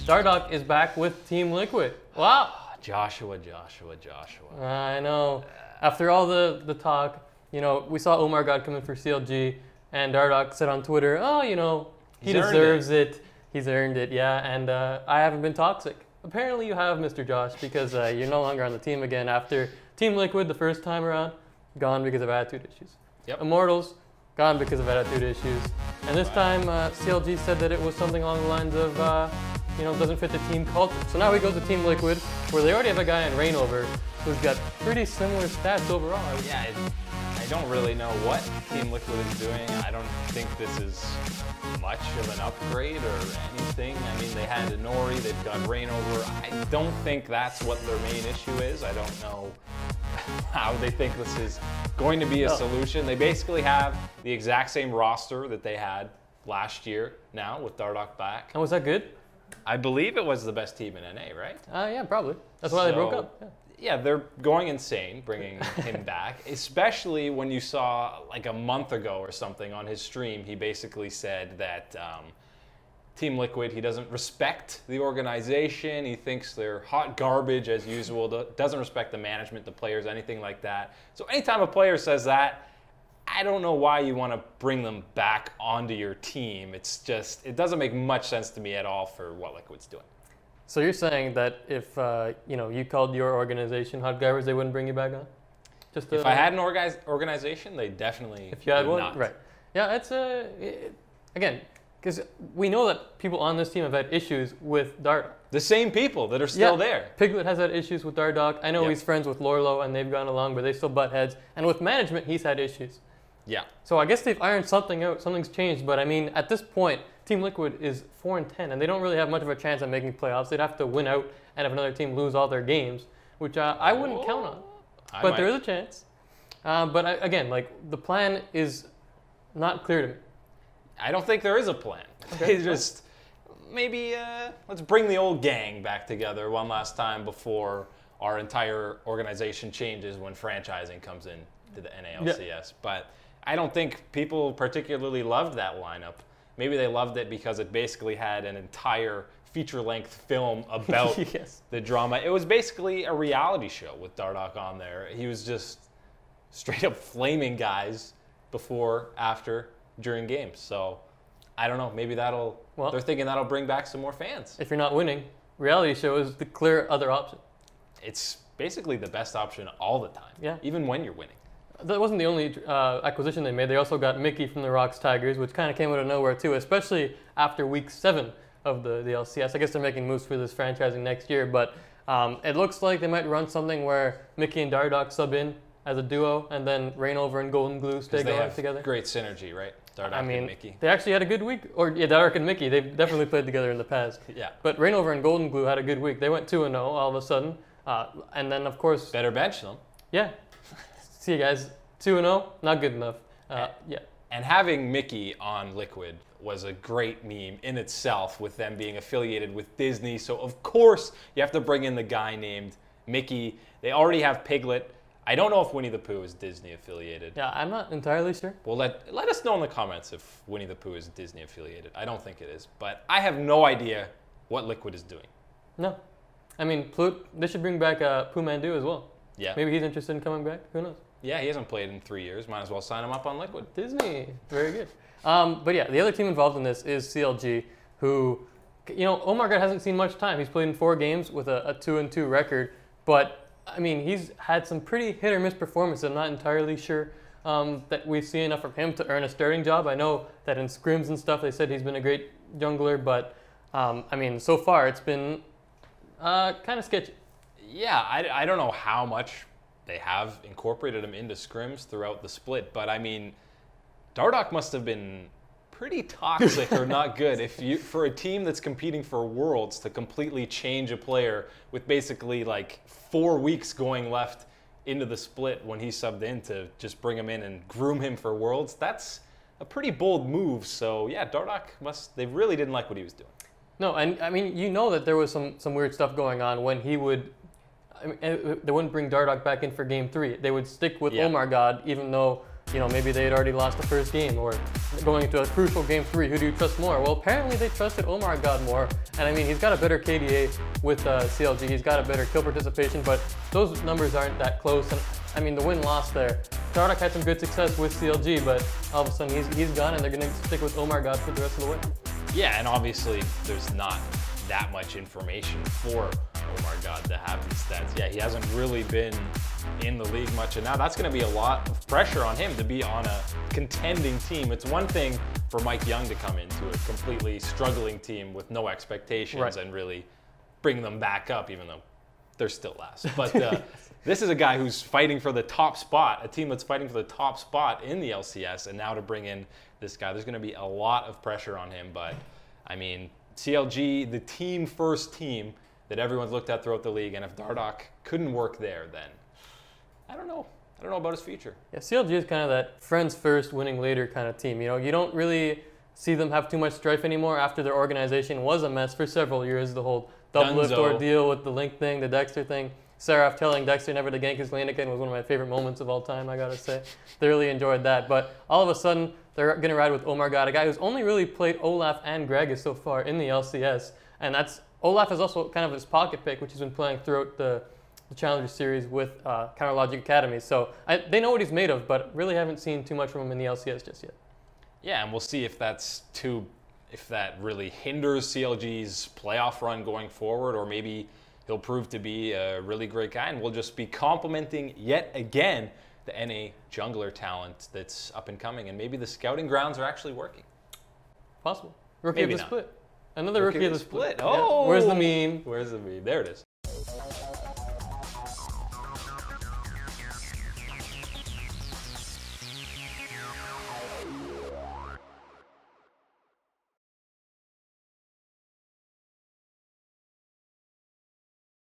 Dardoch is back with Team Liquid. Wow. Joshua. I know. After all the talk, you know, we saw OmarGod come in for CLG, and Dardoch said on Twitter, oh, you know, he deserves it. He's earned it, yeah. And I haven't been toxic. Apparently you have, Mr. Josh, because you're no longer on the team again after Team Liquid the first time around, gone because of attitude issues. Yep. Immortals, gone because of attitude issues. And this time, CLG said that it was something along the lines of, you know, doesn't fit the team culture. So now we go to Team Liquid, where they already have a guy in Reignover who's got pretty similar stats overall. Yeah, I don't really know what Team Liquid is doing. I don't think this is much of an upgrade or anything. I mean, they had Nori, they've got Reignover. I don't think that's what their main issue is. I don't know how they think this is going to be a solution. They basically have the exact same roster that they had last year now with Dardoch back. And was that good? I believe it was the best team in NA, right? Yeah, probably. That's why they broke up. Yeah, they're going insane bringing him back, especially when you saw like a month ago or something on his stream, he basically said that Team Liquid, he doesn't respect the organization, he thinks they're hot garbage as usual, doesn't respect the management, the players, anything like that. So anytime a player says that, I don't know why you want to bring them back onto your team. It's just, it doesn't make much sense to me at all for what Liquid's doing. So you're saying that if you know, you called your organization hot garbage, they wouldn't bring you back on? Just if I had an organization, they definitely if you had one, not. Right? Yeah, it's again, because we know that people on this team have had issues with Dardoch. The same people that are still there. Piglet has had issues with Dardoch. I know he's friends with Lorlo, and they've gone along, but they still butt heads. And with management, he's had issues. Yeah. So I guess they've ironed something out. Something's changed. But I mean, at this point, Team Liquid is 4-10, and they don't really have much of a chance at making playoffs. They'd have to win out and have another team lose all their games, which I wouldn't count on. But there is a chance. But again, like, the plan is not clear to me. I don't think there is a plan. Okay. Just maybe let's bring the old gang back together one last time before our entire organization changes when franchising comes in to the NALCS. Yeah. But I don't think people particularly loved that lineup. Maybe they loved it because it basically had an entire feature-length film about the drama. It was basically a reality show with Dardoch on there. He was just straight up flaming guys before, after, during games. So I don't know. Maybe that'll. Well, they're thinking that'll bring back some more fans. If you're not winning, reality show is the clear other option. It's basically the best option all the time. Yeah. Even when you're winning. That wasn't the only acquisition they made. They also got Mickey from the Rocks Tigers, which kind of came out of nowhere too, especially after week 7 of the LCS. I guess they're making moves for this franchising next year, but it looks like they might run something where Mickey and Dardoch sub in as a duo, and then Reignover and Golden Glue stay going together. Great synergy, right? Dardoch and Mickey. They actually had a good week. Or yeah, Dardoch and Mickey, they've definitely played together in the past. Yeah. But Reignover and Golden Glue had a good week. They went 2-0 all of a sudden. And then, of course... Better bench them. Yeah. See you guys. 2-0, not good enough. Yeah. And having Mickey on Liquid was a great meme in itself with them being affiliated with Disney. So, of course, you have to bring in the guy named Mickey. They already have Piglet. I don't know if Winnie the Pooh is Disney affiliated. Yeah, I'm not entirely sure. Well, let us know in the comments if Winnie the Pooh is Disney affiliated. I don't think it is. But I have no idea what Liquid is doing. No. I mean, they should bring back Pooh Mandu as well. Yeah. Maybe he's interested in coming back. Who knows? Yeah, he hasn't played in 3 years. Might as well sign him up on Liquid. Disney. Very good. But yeah, the other team involved in this is CLG, who, you know, OmarGod hasn't seen much time. He's played in 4 games with a 2-2 record. But, I mean, he's had some pretty hit or miss performances. I'm not entirely sure that we've seen enough from him to earn a starting job. I know that in scrims and stuff, they said he's been a great jungler. But, I mean, so far it's been kind of sketchy. Yeah, I don't know how much they have incorporated him into scrims throughout the split, but I mean, Dardoch must have been pretty toxic or not good if for a team that's competing for Worlds to completely change a player with basically like 4 weeks going left into the split when he subbed in to just bring him in and groom him for Worlds. That's a pretty bold move. So yeah, Dardoch they really didn't like what he was doing. No, and I mean, you know that there was some weird stuff going on when he would. I mean, they wouldn't bring Dardoch back in for Game 3. They would stick with OmarGod, even though you know, maybe they had already lost the first game, or going into a crucial game 3, who do you trust more? Well, apparently they trusted OmarGod more, and I mean, he's got a better KDA with CLG, he's got a better kill participation, but those numbers aren't that close, and I mean, the win-loss there. Dardoch had some good success with CLG, but all of a sudden he's gone, and they're going to stick with OmarGod for the rest of the way. Yeah, and obviously there's not that much information for OmarGod to have these stats. Yeah, he hasn't really been in the league much, and now that's going to be a lot of pressure on him to be on a contending team. It's one thing for Mike Young to come into a completely struggling team with no expectations and really bring them back up, even though they're still last. But this is a guy who's fighting for the top spot, a team that's fighting for the top spot in the LCS, and now to bring in this guy, there's going to be a lot of pressure on him. But I mean, CLG, the team first team that everyone's looked at throughout the league, and if Dardoch couldn't work there, then I don't know. I don't know about his future. Yeah, CLG is kind of that friends first, winning later kind of team. You know, you don't really see them have too much strife anymore after their organization was a mess for several years. The whole double lift ordeal with the Link thing, the Dexter thing. Seraph telling Dexter never to gank his lane again was one of my favorite moments of all time, I gotta say. Thoroughly enjoyed that. But all of a sudden, they're gonna ride with OmarGod, a guy who's only really played Olaf and Gragas so far in the LCS. And that's Olaf is also kind of his pocket pick, which he's been playing throughout the Challenger Series with Counterlogic Academy. So they know what he's made of, but really haven't seen too much from him in the LCS just yet. Yeah, and we'll see if if that really hinders CLG's playoff run going forward, or maybe he'll prove to be a really great guy, and we'll just be complimenting yet again the NA jungler talent that's up and coming, and maybe the scouting grounds are actually working. Possible. Rookie of the split. Another rookie of the split. Oh! Yeah. Where's the meme? Where's the meme? There it is.